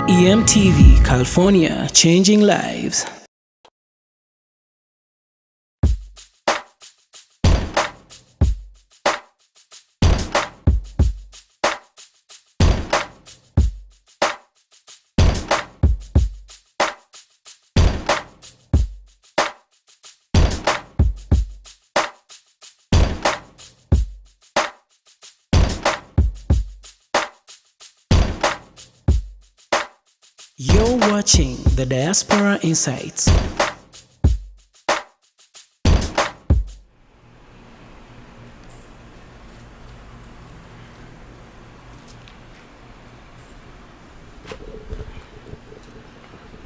EMTV, California, changing lives. You're watching the Diaspora Insights.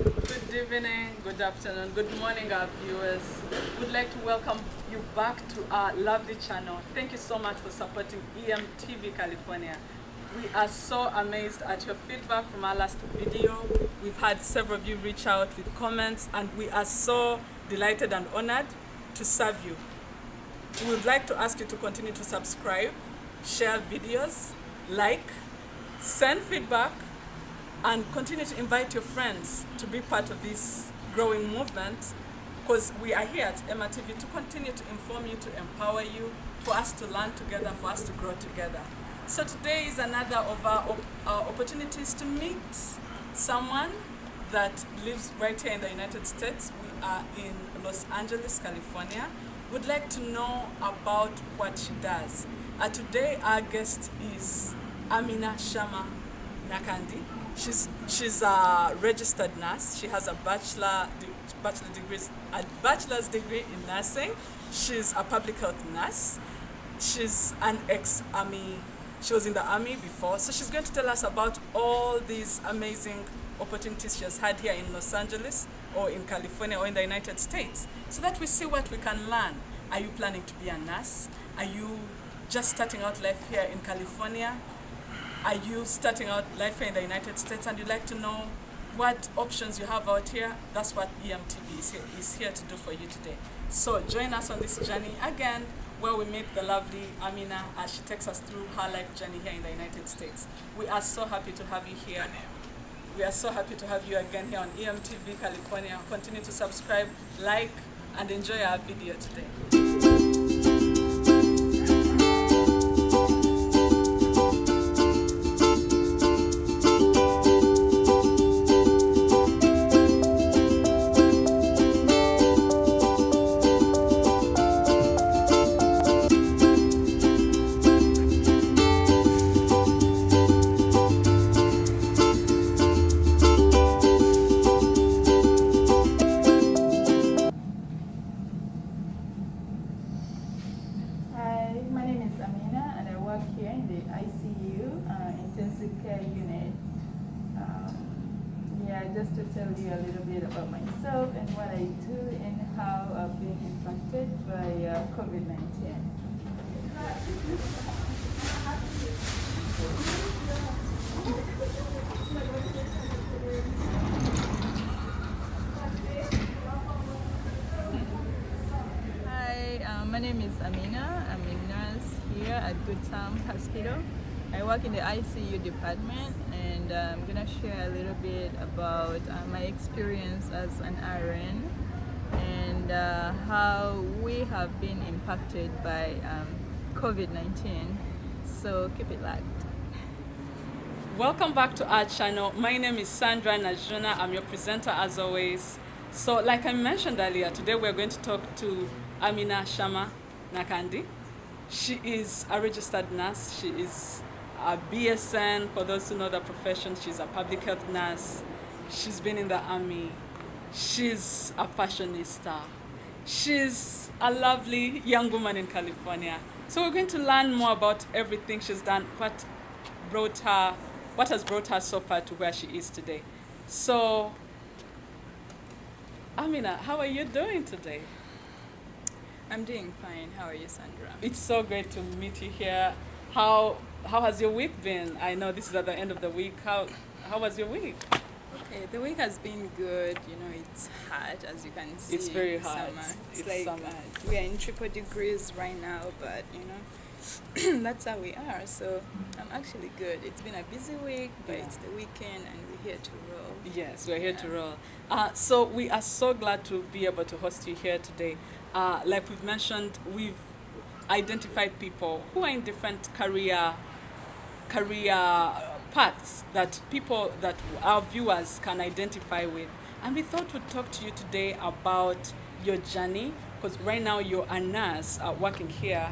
Good evening, good afternoon, good morning, our viewers. We'd like to welcome you back to our lovely channel. Thank you so much for supporting EMTV California. We are so amazed at your feedback from our last video. We've had several of you reach out with comments, and we are so delighted and honored to serve you. We would like to ask you to continue to subscribe, share videos, like, send feedback, and continue to invite your friends to be part of this growing movement, because we are here at EMTV to continue to inform you, to empower you, for us to learn together, for us to grow together. So today is another of our opportunities to meet someone that lives right here in the United States. We are in Los Angeles, California. Would like to know about what she does. Today our guest is Amina Shama Nakandi. She's a registered nurse. She has a bachelor's degree in nursing. She's a public health nurse. She's an ex-army. She was in the army before, so she's going to tell us about all these amazing opportunities she has had here in Los Angeles or in California or in the United States, so that we see what we can learn. Are you planning to be a nurse? Are you just starting out life here in California? Are you starting out life here in the United States and you'd like to know what options you have out here? That's what EMTV is here to do for you today. So join us on this journey again, where we meet the lovely Amina as she takes us through her life journey here in the United States. We are so happy to have you here. We are so happy to have you again here on EMTV California. Continue to subscribe, like, and enjoy our video today. Hi, my name is Amina and I work here in the ICU, intensive care unit. Just to tell you a little bit about myself and what I do and how I've been impacted by COVID-19. Hi, my name is Amina. I'm a nurse here at Good Time Hospital. I work in the ICU department, and I'm gonna share a little bit about my experience as an RN and how we have been impacted by COVID-19. So keep it locked. Welcome back to our channel. My name is Sandra Najuna. I'm your presenter as always. So like I mentioned earlier, today we're going to talk to Amina Shama Nakandi. She is a registered nurse. She is a BSN, for those who know the profession. She's a public health nurse. She's been in the army. She's a fashionista. She's a lovely young woman in California. So we're going to learn more about everything she's done, what has brought her so far to where she is today. So, Amina, how are you doing today? I'm doing fine. How are you, Sandra? It's so great to meet you here. How has your week been? I know this is at the end of the week. How was your week? Okay, the week has been good. You know, it's hot, as you can see. It's very hot. Summer. It's like summer. we are in triple degrees right now, but you know, that's how we are. So I'm actually good. It's been a busy week, but Yeah. it's the weekend and we're here to roll. Yes, we're here to Yeah. roll. So we are so glad to be able to host you here today. Like we've mentioned, we've identified people who are in different career paths that people that our viewers can identify with. And we thought we'd talk to you today about your journey, because right now you're a nurse working here.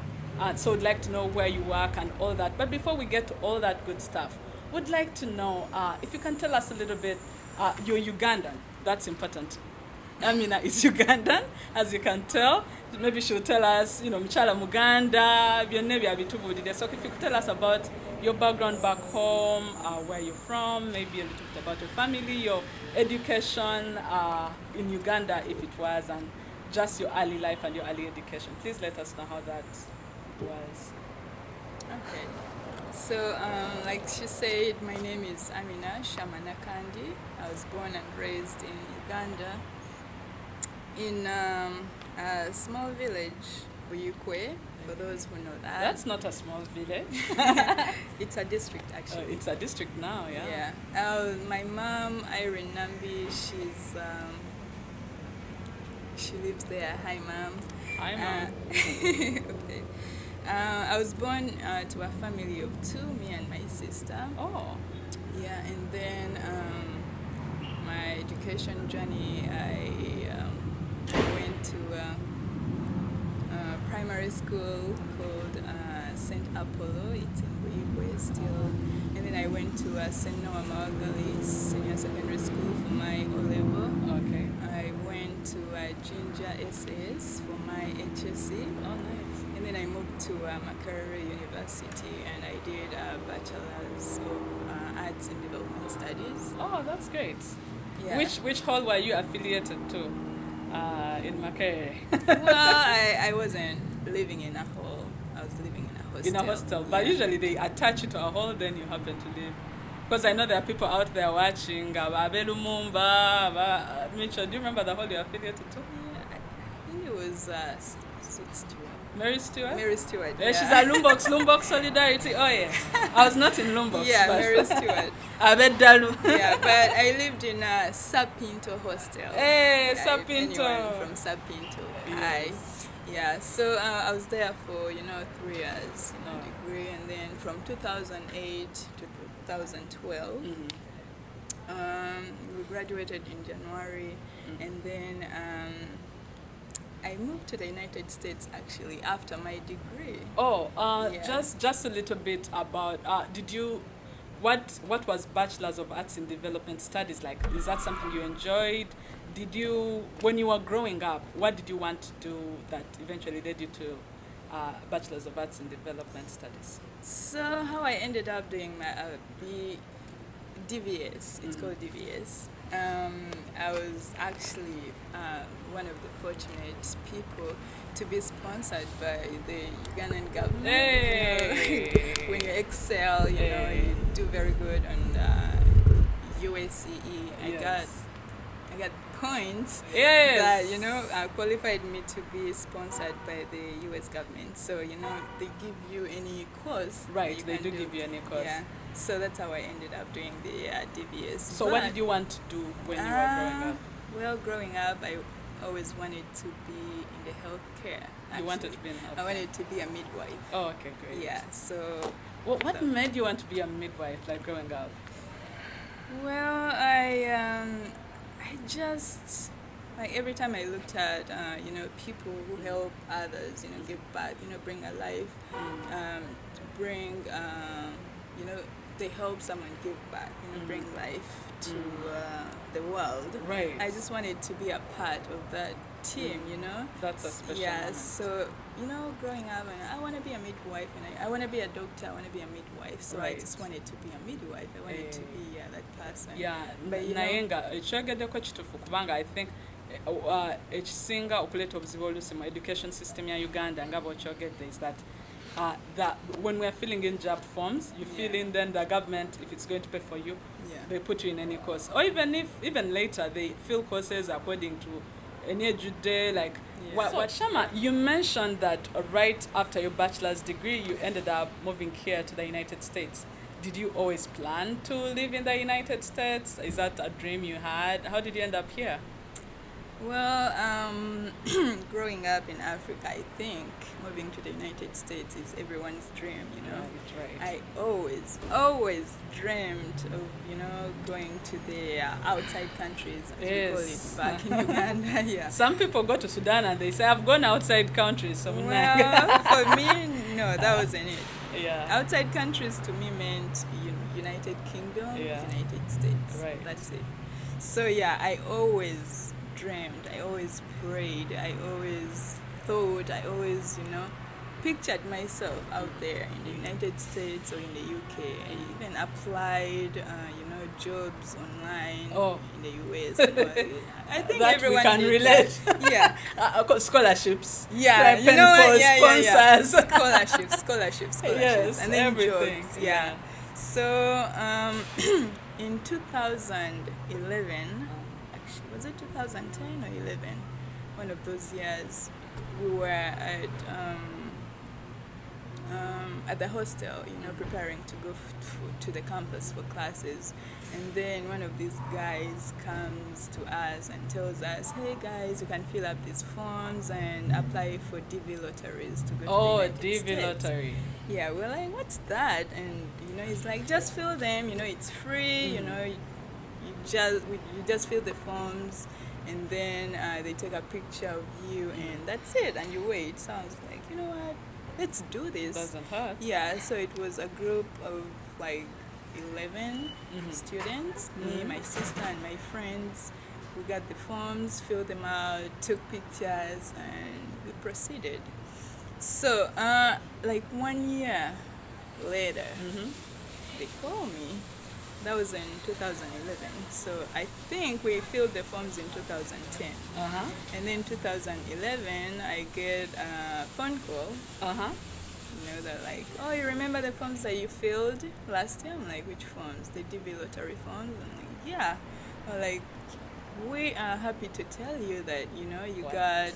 So we'd like to know where you work and all that. But before we get to all that good stuff, we'd like to know if you can tell us a little bit. You're Ugandan. That's important. Amina is Ugandan, as you can tell. Maybe she'll tell us, Mchala Muganda, so if you could tell us about your background back home, where you're from, maybe a little bit about your family, your education in Uganda, if it was, and just your early life and your early education. Please let us know how that was. Okay. So, like she said, my name is Amina Shama Nakandi. I was born and raised in Uganda, in a small village, Buyukwe, for those who know that. That's not a small village. It's a district, actually. It's a district now, yeah. Yeah. My mom, Irene Nambi, she lives there. Hi, mom. Hi, Mom. Okay. I was born to a family of two, me and my sister. Oh, Yeah, and then my education journey, I went to a primary school called St. Apollo. It's in Buyukwe still. And then I went to St. Noah Mawagali Senior Secondary School for my O-level. okay. I went to Jinja SAS for my HSC. Oh, nice. And then I moved to Makerere University and I did a Bachelor's of Arts and Development Studies. Oh, that's great. Yeah. Which hall were you affiliated to in Makerere? Well, I wasn't living in a hall. I was living in a hostel. In a hostel. But Yeah. usually they attach you to a hall, then you happen to live. Because I know there are people out there watching. Mitchell, do you remember the hall you're affiliated to? Yeah, I think it was Stewart. Mary Stewart? Mary Stewart. Yeah, she's a Lombok Solidarity. Oh, yeah. I was not in Lombok. Yeah, but Mary Stewart. Abedalu. Yeah, but I lived in a Sapinto hostel. Hey, Yeah, if Sapinto. anyone from Sapinto. Yes. Yeah, so I was there for 3 years, degree, and then from 2008 to 2012, we graduated in January, and then I moved to the United States actually after my degree. Oh, Yeah. just a little bit about, what was Bachelor's of Arts in Development Studies like? Is that something you enjoyed? When you were growing up, what did you want to do that eventually led you to Bachelor's of Arts in Development Studies? So how I ended up doing my DVS, it's called DVS. I was actually one of the fortunate people to be sponsored by the Ugandan government. Hey! When you excel, you do very good on UACE. I got points Yes! that qualified me to be sponsored by the US government. So they give you any course. Right, that they can do give you any course. Yeah. So that's how I ended up doing the DVS. So what did you want to do when you were growing up? Well, growing up, I always wanted to be in the healthcare. You wanted actually. to be in healthcare? I wanted to be a midwife. Oh, okay, great. Yeah. So. What made you want to be a midwife, like growing up? Well, I just like every time I looked at people who help others, give back, bring a life, bring they help someone give back, bring life to the world. Right. I just wanted to be a part of that team, That's a special Yeah, moment. so, growing up, and I want to be a midwife, and I want to be a doctor, I want to be a midwife, so Right. I just wanted to be a midwife. I wanted to be that person. Yeah, But, naye nga ekyogeddeko kituufu kubanga I think ekisinga okuleeta obuzibu oluusi mu education system ya Uganda nga bw'okyogedde is that when we are filling in job forms, you fill in, then the government, if it's going to pay for you, they put you in any course. Or even later, they fill courses according to Enyejude, like Yeah. what Shama, you mentioned that right after your bachelor's degree you ended up moving here to the United States. Did you always plan to live in the United States? Is that a dream you had? How did you end up here? Well, growing up in Africa, I think moving to the United States is everyone's dream, you know. Right. I always dreamed of, going to the outside countries, as we call it back in Uganda. Yeah. Some people go to Sudan and they say, I've gone outside countries. So Well, for me, no, that wasn't it. yeah. Outside countries to me meant United Kingdom, Yeah. United States. Right. That's it. So yeah, I always dreamed, I always prayed, I always thought, I always, pictured myself out there in the United States or in the UK. I even applied, jobs online in the US. I think that everyone we can did relate. that. Yeah. Scholarships. Yeah, pen pals, sponsors. Scholarships. Yes, and then everything. jobs. Yeah. So in 2011, actually, was it 2010 or 11? One of those years, we were at the hostel, preparing to go to the campus for classes. And then one of these guys comes to us and tells us, hey guys, you can fill up these forms and apply for DV lotteries to go to the United DV States. lottery. Yeah, we're like, what's that? And, he's like, just fill them, it's free, you just fill the forms. And then they take a picture of you and that's it. And you wait. So I was like, you know what? Let's do this. Doesn't hurt. Yeah, so it was a group of like 11 students, me, my sister, and my friends. We got the forms, filled them out, took pictures, and we proceeded. So, like 1 year later, they called me. That was in 2011. So I think we filled the forms in 2010. And then 2011, I get a phone call. They're like, oh, you remember the forms that you filled last year? I'm like, which forms? The DB lottery forms? I'm like, yeah. They're like, we are happy to tell you that, you got,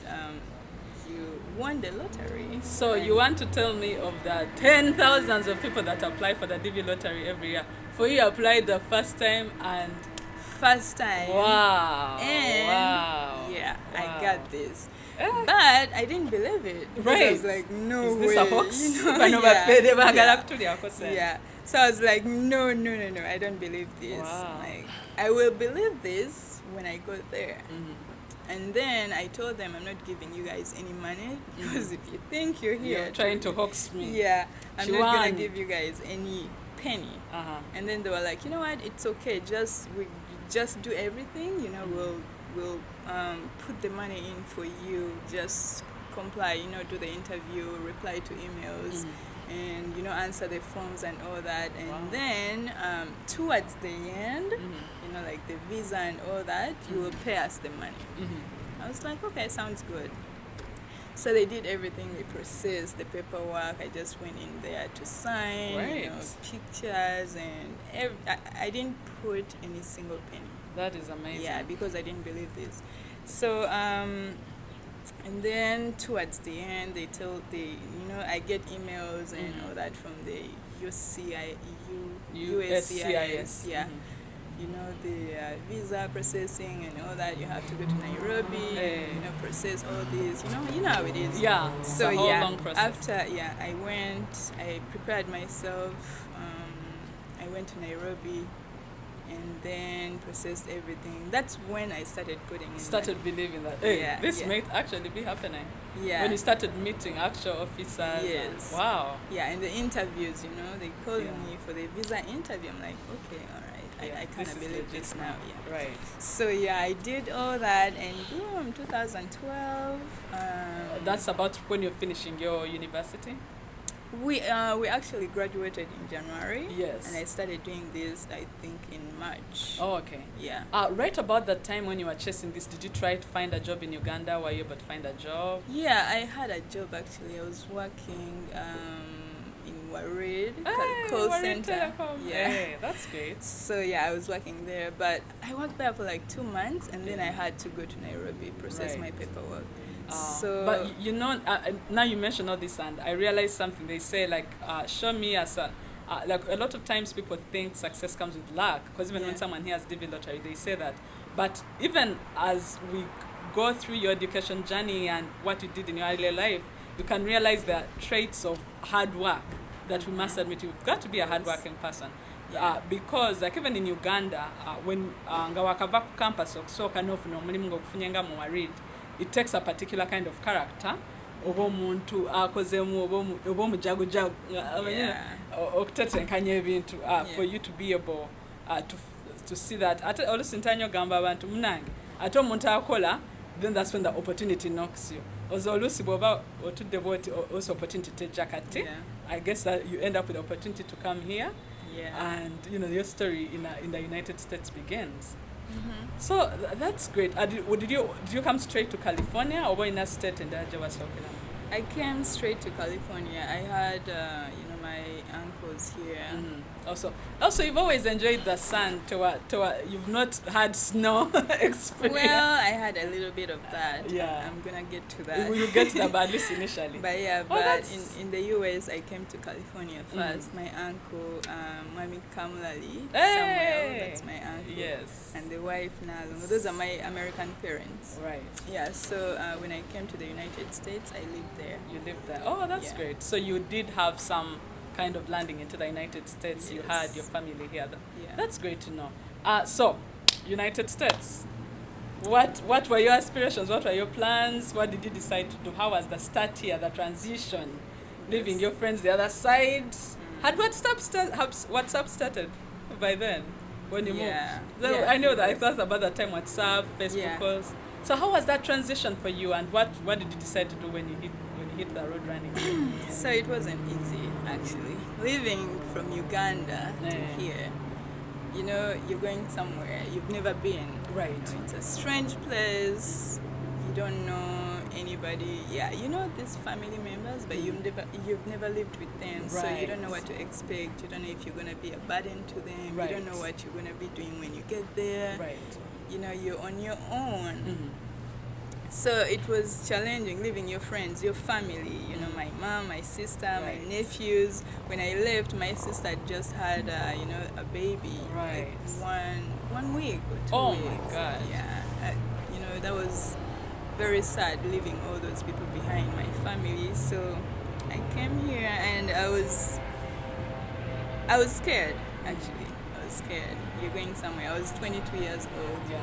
you won the lottery. So you want to tell me of the 10,000s of people that apply for the DV lottery every year? For you applied the first time and... First time. Wow. And Wow. yeah, I got this. But I didn't believe it. Right. I was like, no Is way. this a hoax? Yeah. So I was like, no, I don't believe this. Wow. Like, I will believe this when I go there. And then I told them, I'm not giving you guys any money because if you think you're here... You're trying to hoax me. Yeah, I'm not going to give you guys any penny. And then they were like, you know what, it's okay, we just do everything, we'll put the money in for you, just comply, do the interview, reply to emails, and answer the forms and all that. And then towards the end, like the visa and all that, you will pay us the money. I was like, okay, sounds good. So they did everything, they processed the paperwork. I just went in there to sign, pictures, and I didn't put any single penny. That is amazing. Yeah, because I didn't believe this. So, and then towards the end, I get emails and all that from the USCIS. Yeah. The visa processing and all that. You have to go to Nairobi, process all this. You know how it is. Yeah. So it's a whole long process. after I prepared myself. I went to Nairobi and then processed everything. That's when I started putting in believing that this might actually be happening. Yeah. When you started meeting actual officers. Yes. Wow. Yeah, and the interviews, they called me for the visa interview. I'm like, okay, all right. I kind of believe this now. Yeah. Right. So yeah, I did all that, and boom, 2012. That's about when you're finishing your university? We actually graduated in January. Yes. And I started doing this, I think, in March. Oh, okay. Yeah. Right about that time when you were chasing this, did you try to find a job in Uganda? Were you able to find a job? Yeah, I had a job actually. I was working in Warid Hey, call Warid center. Telecom. Yeah. Hey, that's great. So yeah, I was working there, but I worked there for like 2 months, and then I had to go to Nairobi process my Right. paperwork. But you know, now you mention all this, and I realized something. They say like, show me as a like a lot of times people think success comes with luck, because even when someone hears DV lottery, they say that. But even as we go through your education journey and what you did in your early life, you can realize the traits of hard work that we must admit. You've got to be a hardworking person. Because like even in Uganda, when nga wakava ku campus okusooka n'ofuna omulimu ng'okufunye nga mu Warid, it takes a particular kind of character oba omuntu akozemu oba omujagujagu okutetenkanya ebintu for you to be able to see that. Ate olusintanyo gamba abantu munange ate omuntu akola, then that's when the opportunity knocks you. Ozo olusi bwoba otudde bwoti also opportunity tejja kati. I guess that you end up with the opportunity to come here. And you know your story in the United States begins. So that's great. Did you come straight to California or in a state in the Jawa Sokila? I came straight to California. I had my uncles here. Also, you've always enjoyed the sun. You've not had snow experience. Well, I had a little bit of that. Yeah. I'm gonna get to that. We'll get to that, but at least initially. But yeah, in the US, I came to California first. My uncle, Mami Kamlali, Samuel, that's my uncle. Yes. And the wife, Nalo. Those are my American parents. Right. Yeah, so when I came to the United States, I lived there. You lived there. Oh, that's great. So you did have some kind of landing into the United States. You had your family here. That's great to know. So, United States. What were your aspirations? What were your plans? What did you decide to do? How was the start here, the transition? Leaving your friends the other side? Had WhatsApp started by then when you moved? So I know that it was about that time WhatsApp, Facebook calls. So how was that transition for you, and what did you decide to do when you hit the road running? So it wasn't easy, actually. Living from Uganda to here, you know, you're going somewhere you've never been. Right. You know, it's a strange place. You don't know anybody. Yeah, you know these family members, but you've never lived with them, so you don't know what to expect. You don't know if you're gonna be a burden to them. You don't know what you're gonna be doing when you get there. Right. You know, you're on your own. So it was challenging leaving your friends, your family, you know, my mom, my sister, my nephews. When I left, my sister just had, a baby, like 1 week or 2 weeks. Oh my God. Yeah, you know, that was very sad leaving all those people behind, my family. So I came here and I was scared, actually. I was scared. You're going somewhere. I was 22 years old. Yeah.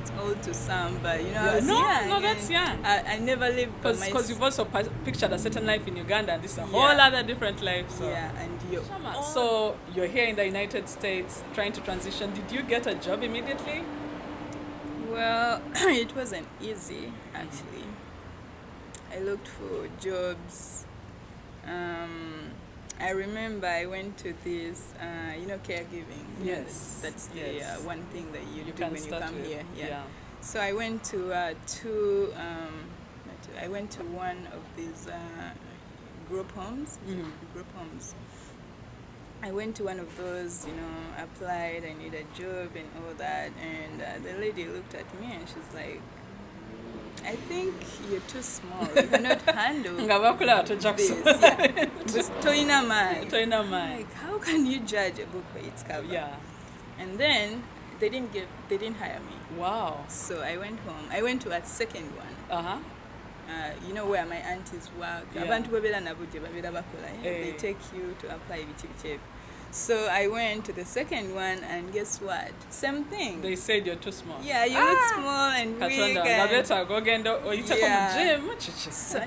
It's old to some, but you know, I was young. No, that's young. I never lived because you've also pictured a certain life in Uganda, and this is a whole other different life. So. Yeah, and Shama, so you're here in the United States trying to transition. Did you get a job immediately? Well, it wasn't easy, actually. I looked for jobs. I remember I went to this, caregiving. Yes. That's the one thing that you do when you come here. Yeah. So I went to I went to one of these group homes. Group homes. I went to one of those, applied, I need a job and all that, and the lady looked at me and she's like, I think you're too small. You cannot handle this. Yeah. Just toina man. Like, how can you judge a book by its cover? Yeah. And then they didn't hire me. Wow. So I went home. I went to a second one. You know where my aunties work. They take you to apply. So I went to the second one, and guess what? Same thing. They said you're too small. Yeah, you look small and weak. So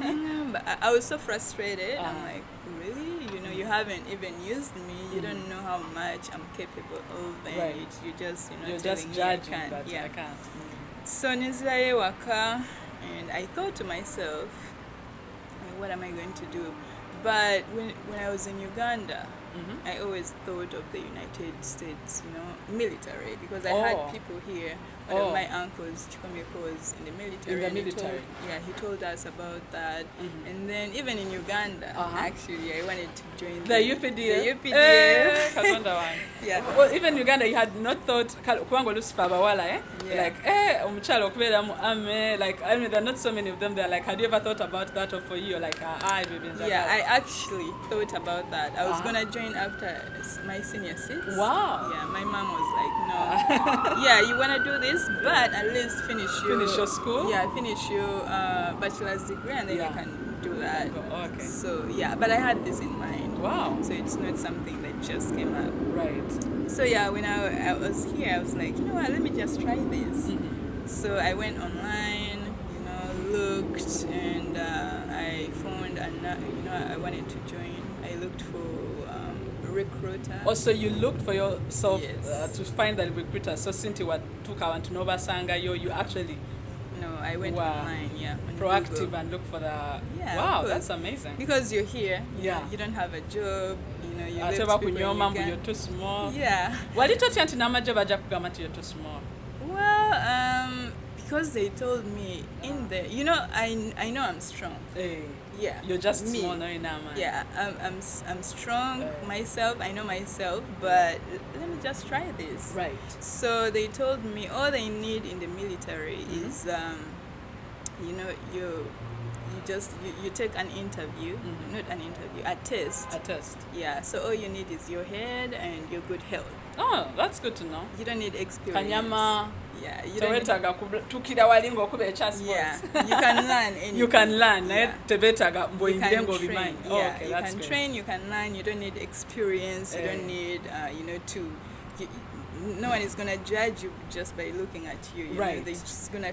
I was so frustrated. I'm like, really? You know, you haven't even used me. You don't know how much I'm capable of, and you just, you're just judging that I can't. So Nizraye waka, and I thought to myself, what am I going to do? But when I was in Uganda, I always thought of the United States, military, because I Oh. had people here. One Oh. of my uncles, Chikomiko, was in the military. In the and he military. he told us about that. And then even in Uganda, actually, I wanted to join The UPDF. The UPDF. Katonda wange. Yeah. Well, even Uganda, you had not thought kubanga olusifa abawala, Yeah. like omukyala okubeera mu army, like I mean, there are not so many of them there. Like, had you ever thought about that, or for you, like Yeah, I actually thought about that. I was gonna join after my senior six. Wow. Yeah, my mom was like, no. Yeah, you wanna do this, but at least finish your school. Yeah, finish your bachelor's degree, and then Yeah. you can do that. Oh, okay. So yeah, but I had this in mind. Wow. So it's not something that just came up. Right. So yeah, when I was here, I was like, you know what, let me just try this. So I went online, looked, and I found, I wanted to join. I looked for a recruiter. Also, you looked for yourself Yes. to find that recruiter. So, since you were to Nova Sangayo, you actually No, I went Wow. online, on proactive Google. and look for the. Yeah, Wow, good. that's amazing. Because you're here, Yeah. you don't have a job, you Ate live people in bakunyoma mbu Uganda. you're too small. Yeah. Wali totya nti n'amagye bajja kugamba nti you're too small. Well, because they told me in there, I know I'm strong. Yeah. You're just Me. small now in Amman. Yeah, I'm strong Right. myself. I know myself, but let me just try this. Right. So they told me all they need in the military is, you take an interview, not an interview, a test. A test. Yeah. So all you need is your head and your good health. Oh, that's good to know. You don't need experience. Kanyama. Yeah. You don't need. Tewetaaga tukira wali ng'okuba ekya sports. Yeah. You can learn anything. You can learn. Naye Yeah. tebeetaaga You mbw'oyingire can ng'obimanyi. train. Oh, Yeah, okay, you that's can great. train, you can learn. You don't need experience. You don't need, no one is gonna judge you just by looking at you. You know, Right. they're just gonna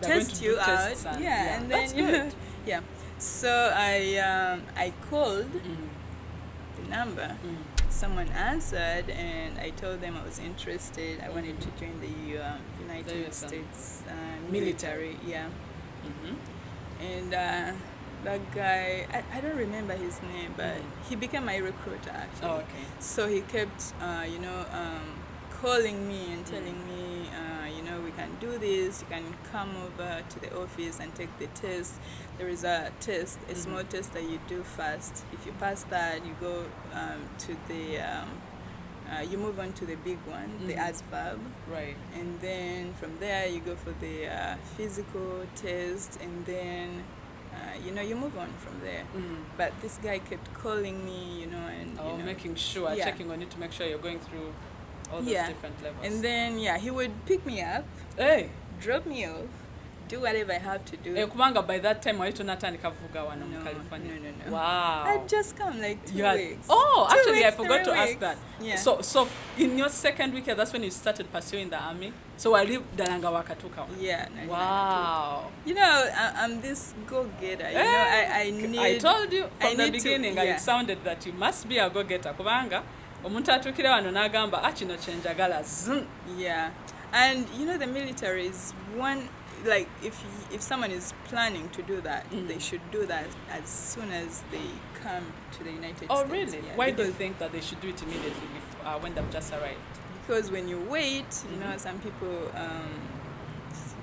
They're going test to you do out. tests and- yeah, and that's then good. yeah. So I called the number. Someone answered, and I told them I was interested. I wanted to join the United US States military. Yeah. Mhm. And that guy, I don't remember his name, but he became my recruiter actually. Oh, okay. So he kept, calling me and telling me, we can do this. You can come over to the office and take the test. There is a test, a small test that you do first. If you pass that, you go to the, you move on to the big one, the ASVAB. Right. And then from there you go for the physical test, and then you move on from there. But this guy kept calling me, and Making sure, Yeah. checking on you to make sure you're going through all those Yeah. different levels. And then he would pick me up, Hey, drop me off, do whatever I have to do. kubanga by that time wali tonatandika kuvuga wano mu No, California. no. Wow. I'd just come like 2 You had- weeks. Oh, 2 actually, I weeks, forgot 3 to ask weeks. that. Yeah. So in your second week, that's when you started pursuing the army. So wali dalanga wakatuka. Yeah. No, Wow. I'm this go-getter. I need. I told you I from the need to- beginning, yeah. it sounded that you must be a go-getter. Kubanga omuntu atukire wano n'agamba kino kyenjagala zn. Yeah, and the military is one, like if someone is planning to do that, they should do that as soon as they come to the United Oh, States. really? Yeah, Why do you because- think that they should do it immediately when they've just arrived? Because when you wait, some people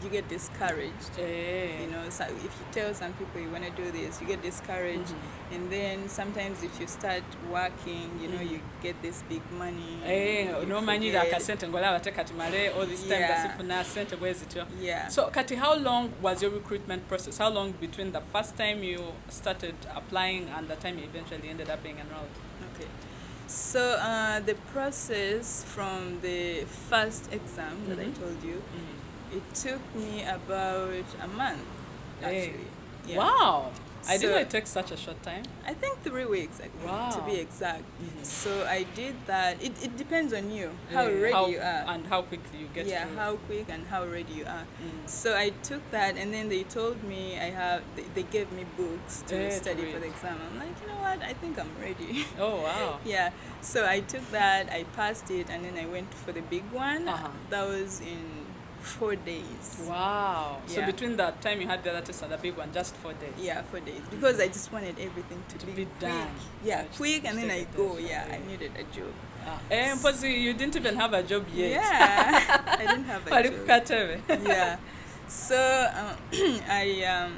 you get discouraged. So if you tell some people you want to do this, you get discouraged, and then sometimes if you start working, you get this big money. you nomanyira forget. akasente ngolaba te kati male all this time Yeah. gasifuna sente bwe zityo. Yeah. So kati, how long was your recruitment process? How long between the first time you started applying and the time you eventually ended up being enrolled? Okay. So the process from the first exam that I told you, it took me about a month, actually. Yeah. Wow. I didn't know So- it takes such a short time. I think 3 weeks, to Wow. be exact. So I did that. It depends on you, how ready you are. And how quickly you get Yeah, through. how quick and how ready you are. So I took that, and then they told me they gave me books to To study for read. the exam. I'm like, you know what? I think I'm ready. Oh, wow. Yeah, so I took that, I passed it, and then I went for the big one. Uh-huh. That was in 4 days. Wow. So Yeah. between that time you had the other test and the big one, just 4 days. Yeah, 4 days. Because I just wanted everything to be be done. quick. Yeah, Yeah, quick, and then I take it go. as- Yeah, I needed a job. And you didn't even have a job yet. Yeah, I didn't have a job. Walikukatewe. Yeah. So I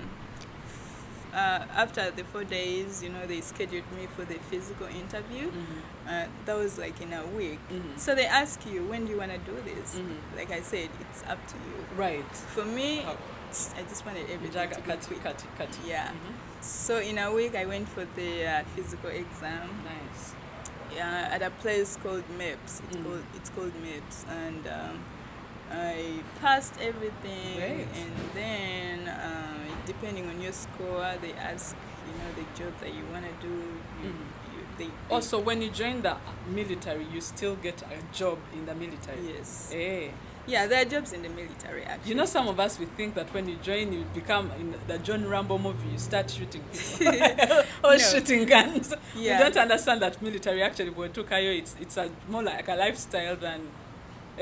after the 4 days, they scheduled me for the physical interview. That was like in a week. So they ask you, when do you want to do this? Like I said, it's up to you. Right. For me, I just wanted everything to be quick. Cut. Yeah. So in a week, I went for the physical exam. Nice. Yeah, at a place called MEPS. It's called MEPS, and I passed everything. Great. And then depending on your score, they ask the job that you want to do. Also, when you join the military, you still get a job in the military. Yes. Hey. Yeah, there are jobs in the military actually. You know, some of us, we think that when you join, you become in the John Rambo movie, you start shooting people or No. shooting guns. Yeah. You don't understand that military actually, it's more like a lifestyle than.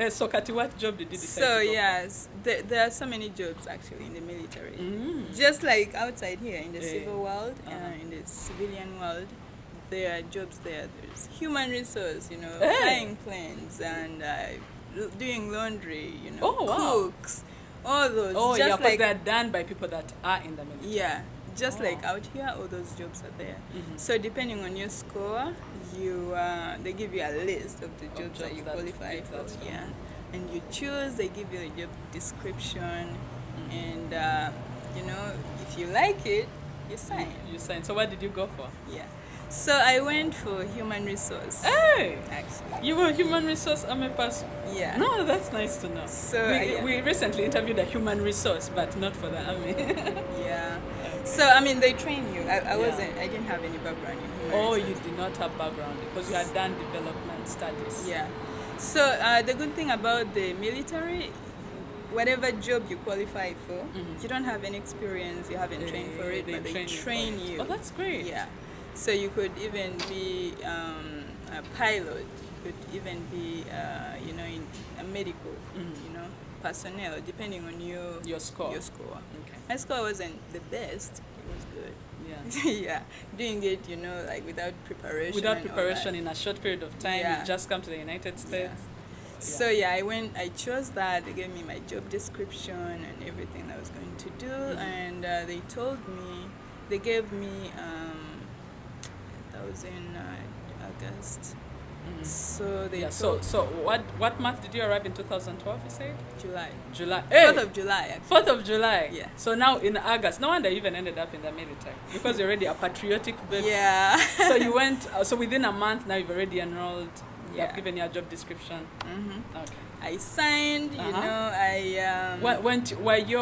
So, Kati, what job did you decide So to go yes, there are so many jobs actually in the military. for? Just like outside here in the Yeah. civil world, Uh-huh. in the civilian world, there are jobs there. There's human resource, Hey. flying planes and doing laundry, Oh, wow. cooks, all those. Oh, just yeah, because like they're done by people that are in the military. yeah, just Oh. like out here, all those jobs are there. So depending on your score, they give you a list of the jobs that jobs you that qualify fit for. that score. Yeah, and you choose. They give you the job description, and if you like it, you sign. You signed. So, what did you go for? Yeah. So I went for human resource. Hey! Actually. You were a human resource army person. Yeah. No, that's nice to know. So, we recently interviewed a human resource, but not for the army. Yeah. So they train you. I didn't have any background in human Oh, resource. you did not have background because you had done development studies. Yeah. So the good thing about the military, whatever job you qualify for, you don't have any experience, you haven't trained for it, but they train you. Oh, that's great. Yeah. So you could even be a pilot. You could even be, in a medical, personnel, depending on your score. Your score. Okay. My score wasn't the best. It was good. Yeah. Yeah, doing it, like without preparation. Without and all preparation that. in a short period of time, Yeah. you've just come to the United States. So I chose that. They gave me my job description and everything that I was going to do, and they gave me, that was in August. So they So told what month did you arrive in 2012, you said? July. July. 4th of July, actually. 4th of July. Yeah. So now in August, no wonder you even ended up in the military because you're already a patriotic baby. Yeah. So you went. So within a month now, you've already enrolled. Yeah. You've given your job description. Okay. I signed,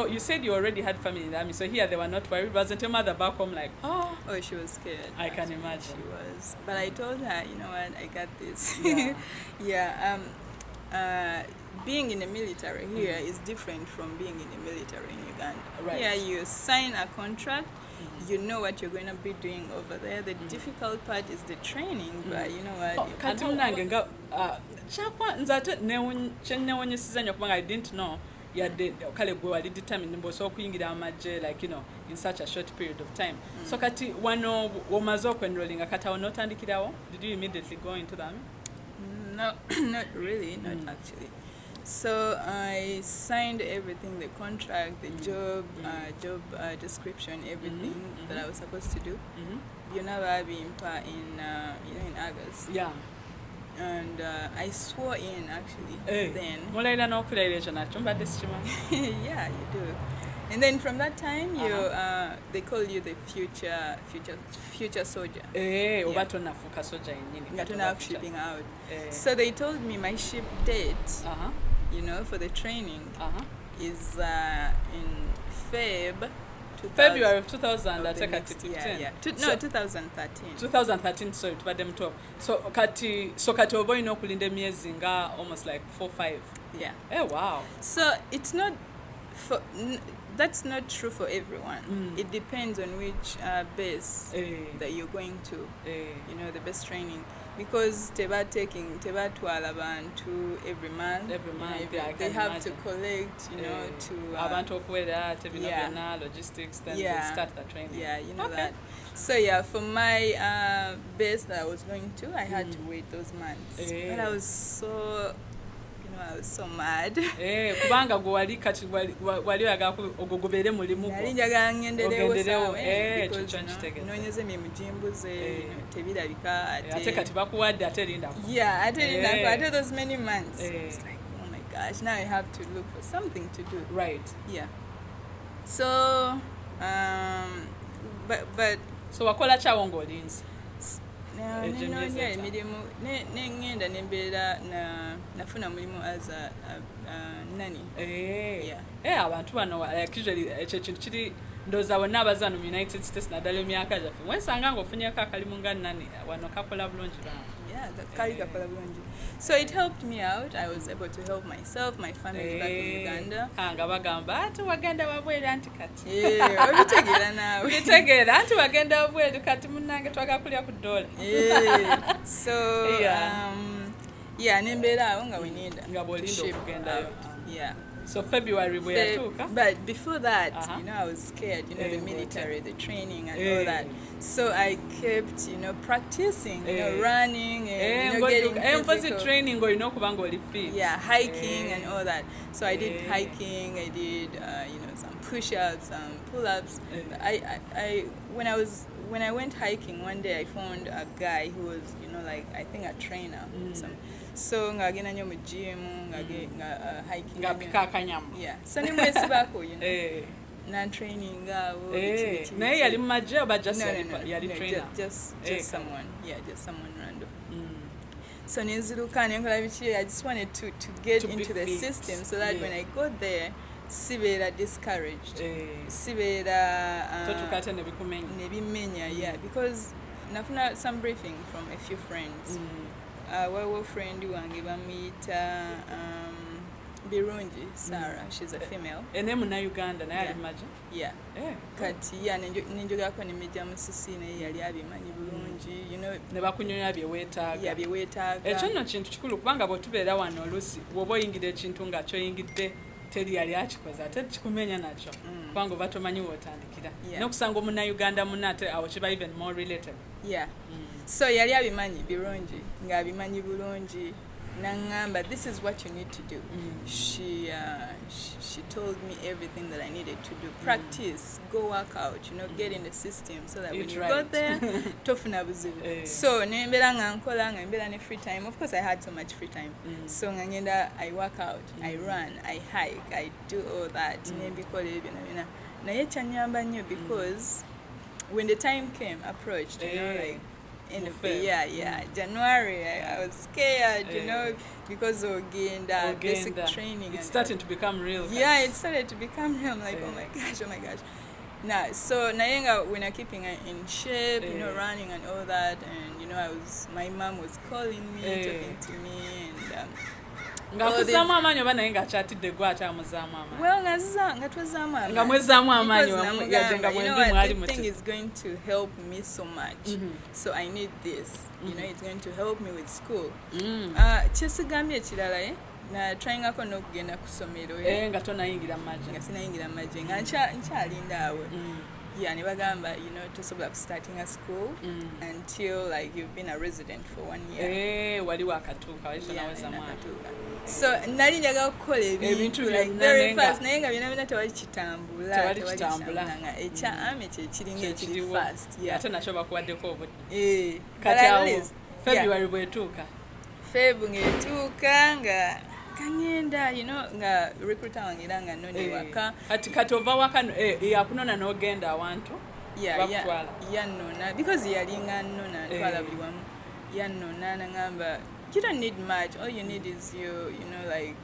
You said you already had family in the army, so here they were not worried. Wasn't your mother back home like, oh? Oh, she was scared. I can actually. imagine. She was. But I told her, you know what, I got this. Yeah. Yeah. Being in the military here is different from being in the military in Uganda. Right. Here you sign a contract, you know what you're going to be doing over there. The difficult part is the training, but you know what? you Kati munange nga kyakwa nze ate kyenewonyesiza nnyo kubanga I didn't know yadde kale gwe wali determined mbosobola okuyingira amagye in such a short period of time. So kati wano womaze okwenrolinga kati awo n'otandikirawo, did you immediately go into the army? No, not really, not actually. So I signed everything, the contract, the job description, everything that I was supposed to do. You never in August. Yeah. And I swore in actually. Then mulayira n'okulayira ekyo nakyo mbadde sikimanyi. yeah, you do. And then from that time, they call you the future soldier. Oba tonnafuuka soja yennyini. You're not shipping out. So they told me my ship date, for the training is in February of 2000, I take it 15. Yeah. 2013. 2013, sorry, tubadde muto. So kati oba olina okulinda emyezi nga almost like 4-5. Yeah. Wow. So it's not That's not true for everyone. It depends on which base that you're going to. You know, the best training. Because teba twala abantu every month. They have to collect, you know, to abantu okwera tebina logistics, then they start the training. Yeah, you know that. So yeah, for my base that I was going to, I had to wait those months. But I was so mad. Kubanga gwali kati wali yaga ogogobere mulimu ko. Nali njaga ngenderewo sawe because nonyeze mujimbuze tebirabika ate kati bakuwadde ate linda ko. Yeah, ate linda ko ate those many months. It's like, oh my gosh, now I have to look for something to do. Right. Yeah. So but so wakola kyawo ng'olinze. Nenoonya emirimu nengenda nembeera nafuna mulimu as a nanny. Abantu bano usually ekyo kintu kiri ndowooza bonna abazaano mu United States naddala emyaka gyaffe wensanga ng'ofunyeko akalimu nga nanny wano kakola bulungi bano. Kali kakola bulungi. So it helped me out. I was able to help myself, my family back in Uganda. Nga bagamba ati wagenda wabweru anti kati. Obitegeera naawe. Obitegeera anti wagenda wabweru kati munnange twagakulya ku dola. So nembeera awo nga weninda. Nga bw'olinda okugendayo. Yeah. So February bwe yatuuka. But before that, you know, I was scared, you know, the military, the training and all that. So I kept, you know, practicing, you know, running and, you know, getting physical. Training or, you know, kubanga oli fit. Yeah, hiking and all that. So I did hiking, I did, you know, some push-ups, some pull-ups. When I went hiking one day, I found a guy who was, you know, like, I think a trainer. So ngagenda nyo mu gym hiking ngapika akanyama. Yeah. So nimwesibako, you know. Na training naye yali mu magye oba just yali trainer? Just someone. Yeah, just someone random. So nenziruka nenkola biki, I just wanted to get into the system so that when I got there sibeera discouraged. Sibeera totukate nebimenya, yeah, because nafuna some briefing from a few friends. Waliwo friend wange bamuyita Birungi Sarah, she's a female. Ene muna Uganda naye ali magye? Yeah. Kati nenjogako nemejja musisi naye yali abimanyi bulungi, you know. Ne bakunyonya byeweetaaga. Yeah, byeweetaaga. Ekyo nno kintu kikulu kubanga bw'otubeera wano oluusi bw'oba oyingira ekintu nga kyoyingidde teri yali akikoze ate kikumenya nakyo kubanga oba tomanyi wootandikira n'okusanga omunnayuganda munna ate awo kiba even more related. Yeah. So yali abimanyi birungi ng'abimanyi bulungi nangamba this is what you need to do. She told me everything that I needed to do. Practice, go work out, you know, get in the system so that when you got there tofuna buzibu. So nembeera nga nkola nga mbeera ne free time. Of course I had so much free time. So nga ngenda I work out, I run, I hike, I do all that. Nembikola ebyo byonna. Naye kyanyamba nnyo because when the time came approached, you know, like end of the year, January, I was scared, you know, because of basic training. It's starting to become real. Yeah, it started to become real. I'm like, oh my gosh. Nah, so Nayenga, when I'm keeping in shape, you know, running and all that, and you know, my mom was calling me, talking to me, and ngakuzaamu amaanyi oba naye ng'akyatidde gwe ate amuzaamu amaanyi? Well, nga twezaamu amaanyi. Nga mwezaamu amaanyi yadde nga mwembi mwali muti. The thing is going to help me so much. So I need this. You know, it's going to help me with school. Kyesigambye ekirala na tryingako n'okugenda ku ssomero. Nga tonayingira mu magye. Nga sinayingira mu magye. Nga nkyalinda awo. Yeah, ne bagamba, you know, tosobola starting a school until like you've been a resident for 1 year. Wali wakatuuka wali tonaweza mwana. So nali njagala kukola ebintu like very fast naye nga byonna tewali kitambula nga ekyami kyekiringa ekiri fast. Ate nakyo bakuwaddeko obudde. Kati awo February bwetuuka. February ng'etuuka nga kangenda, you know, nga recruiter wange era nga none waka. Kati ova waka yakunona n'ogenda awantu? Yannona because yalinga nnona ntwala buli wamu. Yannona nangamba you don't need much. All you need is you know, like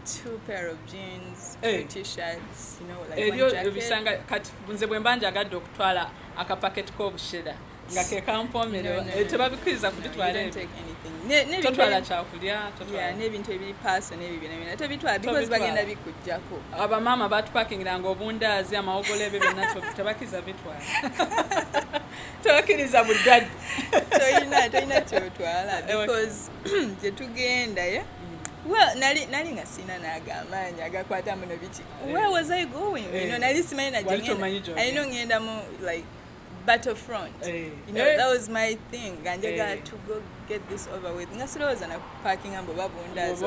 2 pair of jeans, 2 t-shirts, you know, like one jacket. Ebisanga kati nze bwe mba njagadde okutwala akapacket k'obushera nga ke kampomero tebabikiriza kutwala don't take anything totwala kyakulya yeah n'ebintu ebiri paso n'ebibyo n'ebyo tebitwala because bagenda bikujjako abamama batupakingiranga obundaazi amawogolo ebyo byonna tebakiriza bitwala tebakiriza buddadde toyina kyotwala because gye tugenda well nali nga sina n'agamaanyi agakwata muno biki where was I going nali simanyi najengenda alina ngenda mu like battlefront that was my thing ganjagala to go get this over with nga sirowooza na parking ambo babundazi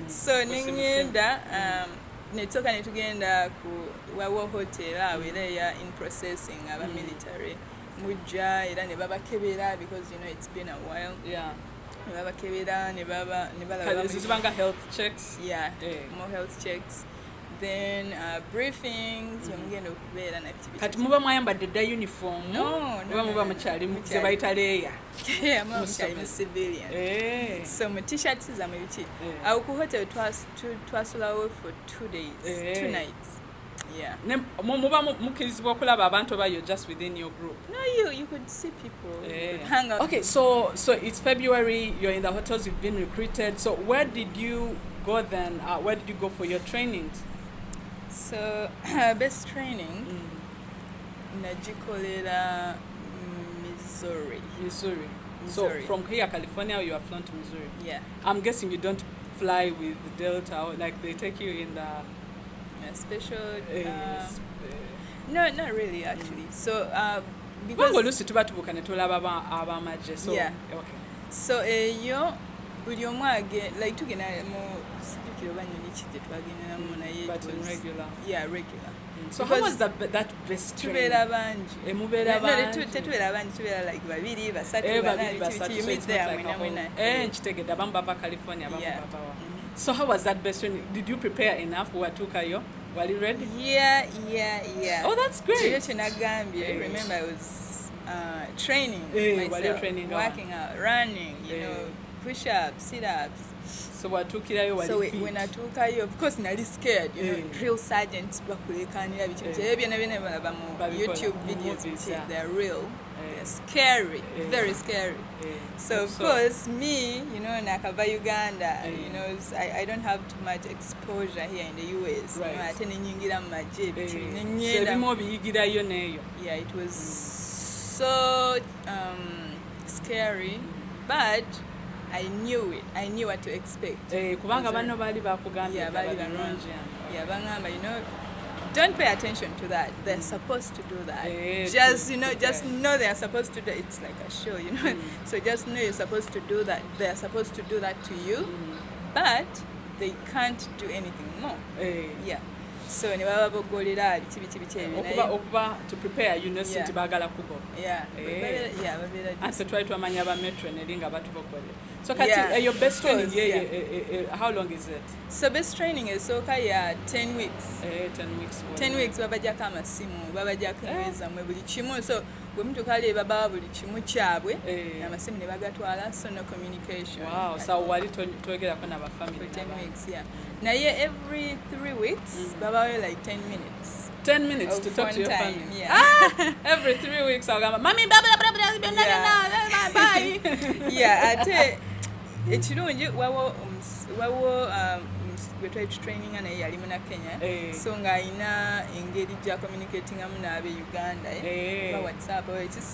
so nengenda netsoka netugenda ku wawo hotel awo era in processing aba military mujja era ne babakebera because it's been a while ne babakebera ne balaba health checks more health checks then briefings mugenda okubeera na bitibiti kati muba mwayambadde dda uniform muba mukyali ze bayita leya mukyali civilian so mu t-shirts zamwe biki awo ku hotel twasulawo for 2 days 2 nights muba mukirizibwa okulaba abantu oba you're just within your group? No, you could see people, you could hang out. Okay, so it's February, you're in the hotels, you've been recruited. So where did you go then? Where did you go for your trainings? So best training nagikolera Missouri. So from here, California, you are flown to Missouri? Yeah. I'm guessing you don't fly with Delta, or like they take you in the... special no, not really actually. So because Lucy tuba tubuka ne tulaba abamaje so yeah. Okay. So yo buli omwage like tugenda mu sijukiro banyoni kije twagenda mu naye but regular. Yeah, regular. So how was that best training? Tubera banji. Mubera banji. Tubera banji tubera like babiri basatu you meet there mwena. Nchitegedde bamba pa California bamba bawa. So how was that best training? Did you prepare enough? Watukayo? Were you ready? Yeah. Oh, that's great. I remember I was training myself, working out, running, push-ups, sit-ups. So watukirayo wali fit. So when I took her, of course, nali scared. Drill sergeants bakulekanira bichi balaba mu YouTube videos. They're real. They're scary, very scary. So of course, me, nakava Uganda, I don't have too much exposure here in the US. Right. Yeah, it was so scary, but I knew it. I knew what to expect. Kubanga bano bali bakugambye. Yeah, bali banonje. Yeah, bangamba, don't pay attention to that. They're supposed to do that. Just know they're supposed to do it. It's like a show, So just know you're supposed to do that. They're supposed to do that to you, but they can't do anything more. Yeah. So ne baba bogolera biti okuba to prepare sinti bagala kugo. Yeah. Babera. And so try to amanya ba metro ne linga batu bogole. So kati your best training how long is it? So best training is 10 weeks. 10 weeks. 10 weeks babajako amasimu, babajako enweza mwe buli kimu. So bwe mtu kale baba buli kimu kyabwe amasimu ne bagatwala, so no communication. Wow, so wali twegera ko na ba family for 10 weeks, yeah. Now every 3 weeks baba were like 10 minutes. 10 minutes to talk to your time, family. Yeah. Every 3 weeks I'll go, Mommy, blah, bye. Yeah, ate ekirungi wawo gwe twali training naye yali muna Kenya, so nga ayina engeri gya communicating amu n'abe Uganda ba WhatsApp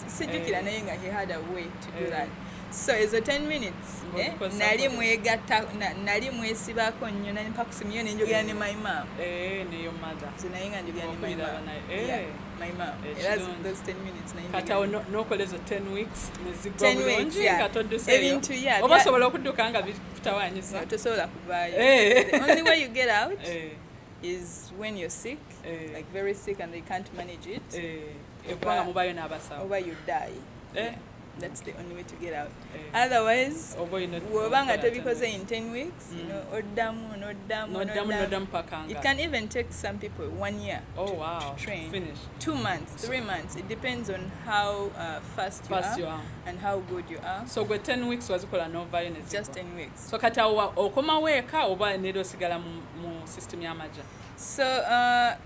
sijjukira naye nga he had a way to do that. So ezo 10 minutes nali mwegatta nali mwesibako nnyo nali mpaka kusimyo nenjogera ne my mom ne your mother so naye nga njogera ne my mom my mom those 10 minutes naye kata nokolezo 10 weeks nezigwa 10 weeks ebintu oba sobola okudduka nga bitawanyisa tosobola kuvaayo. The only way you get out is when you're sick, like very sick and they can't manage it, or you die. That's the only way to get out. Otherwise, because in 10 weeks, it can even take some people 1 year to train. Finish. 2 months, 3 months. It depends on how fast you are and how good you are. So 10 weeks was no violence. Just 10 weeks. So kata okoma weka oba nedo sigala mu system yamaja. So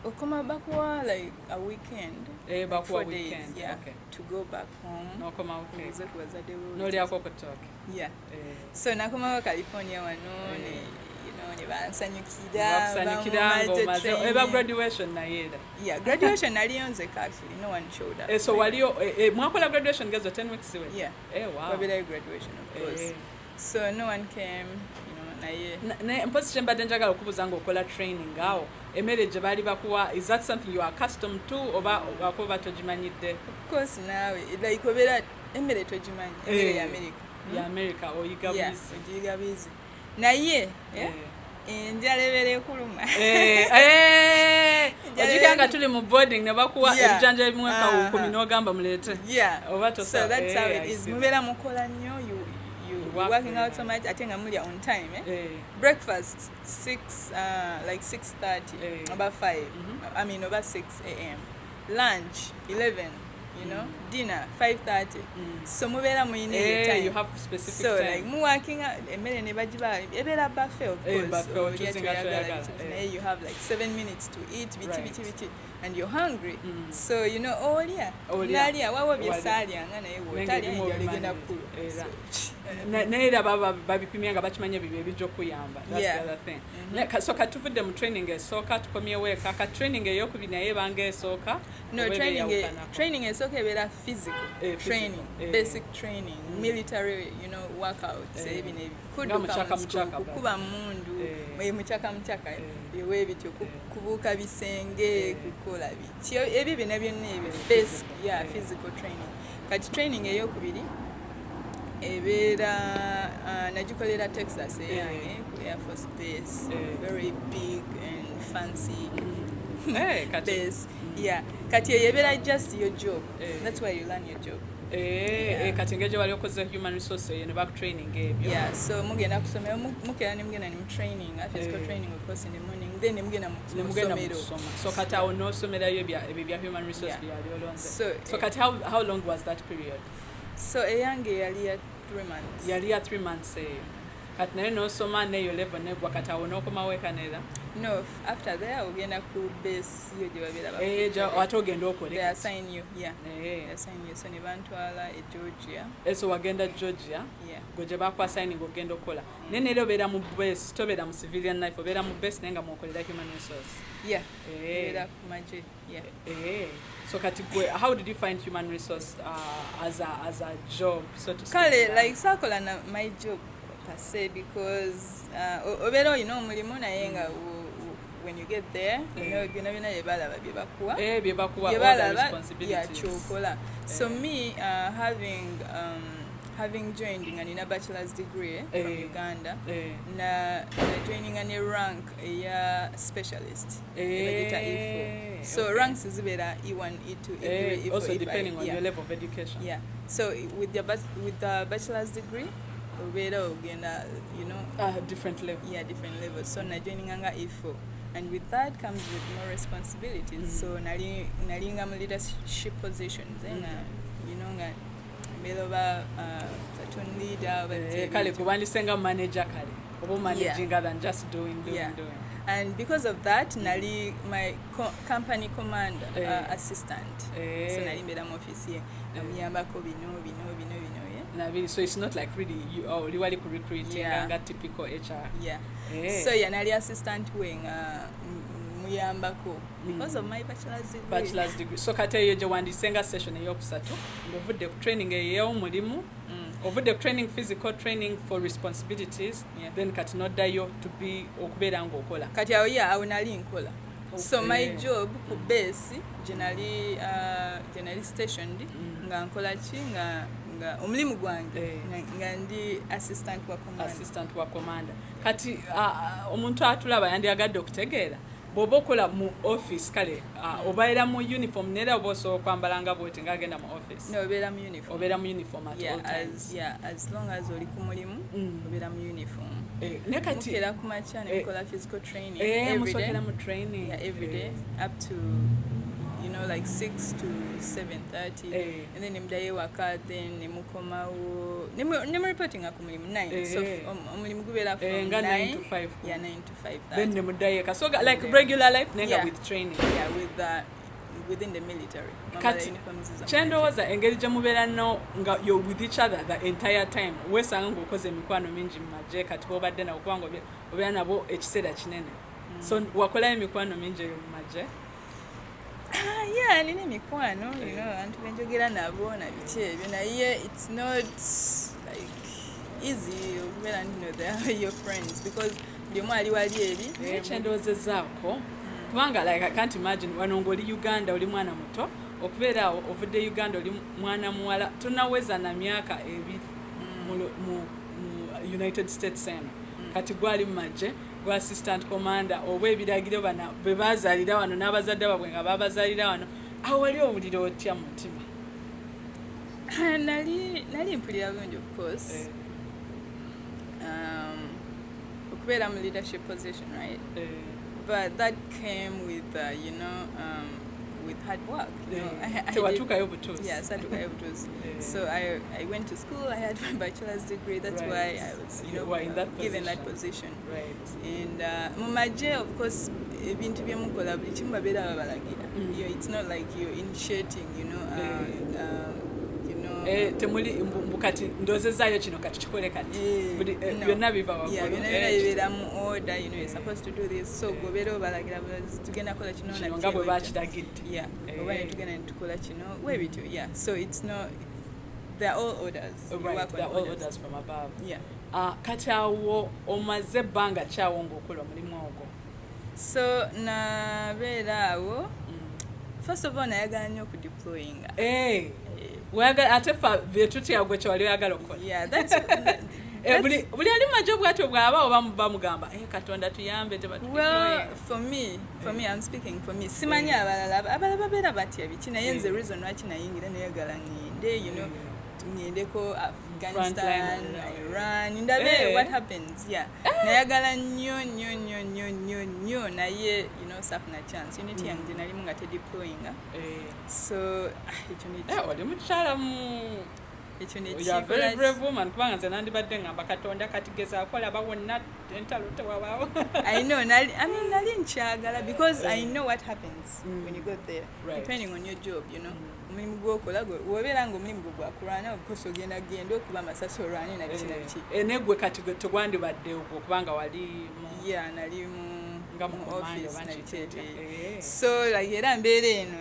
okoma bakuwa like a weekend. Bakuwa 4 weekend. days, yeah. Okay. To go back home. Nokoma okay. Nze kuwazadde wo. Nolyako kutoke. Yeah. So nakomawo California wano ne ne bansanyukira bakusanyukira eba graduation naye era. Yeah, graduation nali yonzeka actually, no one showed up. So waliyo mwakola graduation gezo 10 weeks away. Yeah. Wow. Wabira graduation of course. So no one came, naye mpozi kyembadde njagala okubuuza nga okola training awo emmere gye baali bakuwa, is that something you are accustomed to oba wakuba togimanyidde? Of course naawe like obeera emmere togimanyi, emmere ya America. Ya America oyiga buyizi. Ogiyiga buyizi. Naye enjala ebeera ekuluma. Ojiga nga tuli mu boarding ne bakuwa ebijanja ebimweka 10 n'ogamba muleete. So that's how it is. Mubeera mukola nnyo, you're working out so much. Ate nga muli on time. Breakfast 6:30, about 5. I mean over 6 a.m. Lunch 11. Dinner 5:30. So mubeera muyine time. You have specific so, time. So like mu working emmere ne bagiba ebeera buffet of course. You have like 7 minutes to eat biti and you're hungry. So olya wawo byesalyanga naye wotalya enjoligenda kulu. Neera babipimya nga bakimanya bibyo ebijja okuyamba. That's the other thing. So katuvudde mu training esooka tukomyewo eka ka training ey'okubiri naye banga esooka. No, training esooka ebeera physical training, basic training, military workouts kukuba mundu muchaka ewebityo kubuuka bisenge kukola biki ebyo byonna byonna ebyo basic physical training. Kati training ey'okubiri ebeera nagikolera Texas Air Force Base, very big and fancy base. Kati ebeera just your job. That's why you learn your job. Kati ngeje wali okoze human resource ne back training ebyo. So mugenda kusomera mukera ne mugenda mu training, physical training of course in the morning, then mugenda mu kusomero. So kati awo no somera ebyo human resource byali olonze. So kati how long was that period? So eyange yali ya 3 months. Yali ya 3 months. Kati naye nosoma neyo level negwa kati awo n'okomawo ekanera? No, after there ogenda ku base yo gye babeera ate ogenda okole. They assign you, they assign you. So ne bantwala e Georgia. So wagenda Georgia? Gwe gye bakwassigning ogenda okola. Naye neera obeera mu base, tobeera mu civilian life, obeera mu base naye nga mwokolera human resource. Obeera ku magye. So kati how did you find human resource as a job, so to speak? Kale, like sakola na my job per se, because obeera olina omulimu naye nga when you get there byonna byebalaba byebakuwa kyokola. So me having joined nga nina bachelor's degree from Uganda, na joining a rank a specialist E4. So ranks is better E1, E2, E3, E4, also E5, depending on your level of education. So with the bachelor's degree better ogenda different level. Different levels. So na joining anga E4, and with that comes with more responsibilities. So nalinga mu leadership positions nga Melova platoon leader, kale kubandisenga manager kale oba managing other than just doing. And because of that nali my company commander assistant. So nali mbera mu office ye namuyambako bino so it's not like really you wali ku recruiting nga typical HR. So nali assistant we nga muyambako because of my bachelor's degree. So kati eyo gye wandisenga session eyokusatu ng'ovudde ku training ey'omulimu, ovudde ku training, physical training for responsibilities, then kati noddayo to be okubeera ng'okola. Kati awo nali nkola. So my job ku base gye nali stationed nga nkola ki nga omulimu gwange nga ndi assistant wa commander. Kati omuntu atulaba yandiyagadde okutegeera bw'oba okola mu office kale obeera mu uniform neera oba osobola kwambalanga bwoti ng'agenda mu office? No, obeera mu uniform at all times. As long as oli ku mulimu obeera mu uniform. Ne kati mukera ku makya ne mukola physical training musokera mu training every day up to like 6 to 7:30, and then nimdaye waka, then nemukomawo nemu reporting akumulimu 9, so omulimu gubera from 9 to 5. Yeah, 9 to 5. Then nemudaye so like regular life nenga with training. Yeah, with that. Within the military. Chendowooza engeri gye mubeera no nga you're with each other the entire time. Weesanga ng'okoze emikwano mingi mu magye kati bw'obadde nabo kubanga obeera nabo ekiseera kinene. So wakolayo emikwano mingi eyo mu magye? Yeah, nina emikwano, abantu benjogera nabo na biki ebyo naye it's not like easy okubeera they are your friends because buli omu ali wali eri. Kyendowoozezaako kubanga like I can't imagine wano ng'oli Uganda oli mwana muto okubeera ovudde Uganda oli mwana muwala tonaweza na myaka 2 mu United States eno kati gwali mu magye gwa assistant commander oba ebiragiro bana be bazaalira wano n'abazadde babwe nga babazaalira wano awo wali owulira otya mu mutima? nali mpulira bulungi of course. Okubeera mu leadership position, right? But that came with, with hard work. Yes, I took butuzi. So I went to school. I had my bachelor's degree. That's why I was, given that position. Right. And mumaje, of course, ebintu byemukola buli kimu babeera babalagira. It's not like you're initiating, temuli mbukati ndozezaayo kino kati kikole kati byonna biva waggulu. Yeah, byonna bibeera mu order, you're supposed to do this, so gobeera obalagira tugenda kola kino na nga bwe bakiragidde. Yeah, oba tugenda tukola kino webityo. Yeah, so it's not, they're all orders. Right, they're all orders from above. Yeah. Kati awo omaze ebbanga kyawo ng'okola omulimu ogwo? So nabeera awo, first of all nayagala nnyo okudeployinga. Ate fa byetutya gwe kyewali oyagala okukola? Yeah, that's buli ali majjo bwatyo bw'aba oba bamugamba Katonda tuyambe tebatudeployinga? Well, for me, I'm speaking for me. Simanyi abalala babeera batya biki naye nze reason lwaki nayingira nayagala ngende, ngendeko Afghanistan, Iran, ndabe what happens. Yeah, nayagala nnyo naye safuna chance unity yange nali munga te deployinga. So wali mukyala mu you are very brave woman kubanga nze nandibadde ngamba Katonda katigeza akola bawonna entalo tewabaawo. I know, nali nkyagala because I know what happens when you go there, depending on your job, omulimu gwokola wobeera nga omulimu gwe gwakulwana obukosa ogenda genda okuba amasasi olwani na biki na biki. Negwe kati tegwandibadde ogwo kubanga wali nali mu office na biki. So like era mbeera eno,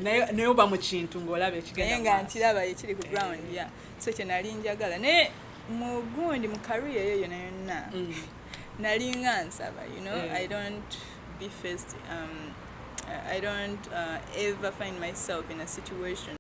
naye oba mu kintu ng'olaba ekigenda nga nkiraba ekiri ku ground. Yeah, so kye nali njagala naye mu gundi mu career eyo yonna yonna nali nga nsaba, I don't be faced, I don't ever find myself in a situation